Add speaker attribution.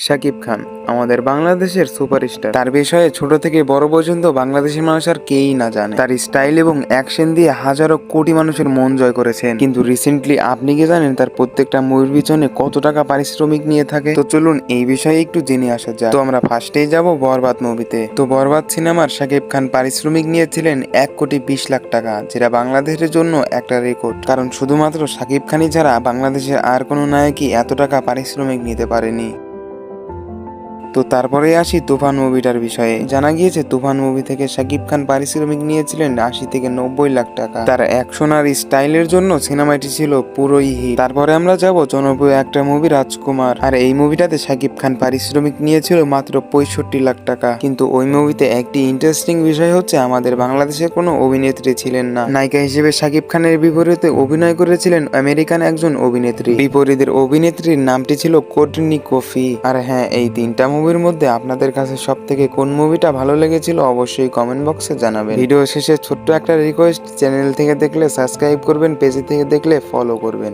Speaker 1: শাকিব খান আমাদের বাংলাদেশের সুপারস্টার। তার বিষয়ে ছোট থেকে বড় পর্যন্ত বাংলাদেশের মানুষ আর কেই না জানে। তার স্টাইল এবং অ্যাকশন দিয়ে হাজারো কোটি মানুষের মন জয় করেছেন। কিন্তু রিসেন্টলি আপনি কি জানেন তার প্রত্যেকটা মুভির পিছনে কত টাকা পারিশ্রমিক নিয়ে থাকে? তো চলুন এই বিষয়ে একটু জেনে আসা যাক। তো আমরা ফার্স্টেই যাব বরবাদ মুভিতে। তো বরবাদ সিনেমার শাকিব খান পারিশ্রমিক নিয়েছিলেন 1,20,00,000 টাকা, যেটা বাংলাদেশের জন্য একটা রেকর্ড। কারণ শুধুমাত্র শাকিব খানই ছাড়া বাংলাদেশের আর কোনো নায়কই এত টাকা পারিশ্রমিক নিতে পারেনি। তো তারপরে আসি তুফান মুভিটার বিষয়ে। জানা গিয়েছে তুফান মুভি থেকে শাকিব খান পারিশ্রমিক নিয়েছিলেন 80 থেকে 90 লাখ টাকা। তার অ্যাকশন আর স্টাইলের জন্য সিনেমাটি ছিল পুরোই হিট। তারপরে আমরা যাব জনপ্রিয় একটা মুভি রাজকুমার, আর এই মুভিটাতে শাকিব খান পারিশ্রমিক নিয়েছিল মাত্র 65 লাখ টাকা। কিন্তু ওই মুভিতে একটি ইন্টারেস্টিং বিষয় হচ্ছে আমাদের বাংলাদেশের কোনো অভিনেত্রী ছিলেন না। নায়িকা হিসেবে শাকিব খানের বিপরীতে অভিনয় করেছিলেন আমেরিকান একজন অভিনেত্রী। বিপরীতের অভিনেত্রীর নামটি ছিল কোর্টনি কফি। আর হ্যাঁ, এই তিনটা মুভির মধ্যে আপনাদের কাছে সব থেকে কোন মুভিটা ভালো লেগেছিল অবশ্যই কমেন্ট বক্সে জানাবেন। ভিডিও শেষে ছোট্ট একটা রিকোয়েস্ট, চ্যানেল থেকে দেখলে সাবস্ক্রাইব করবেন, পেজ থেকে দেখলে ফলো করবেন।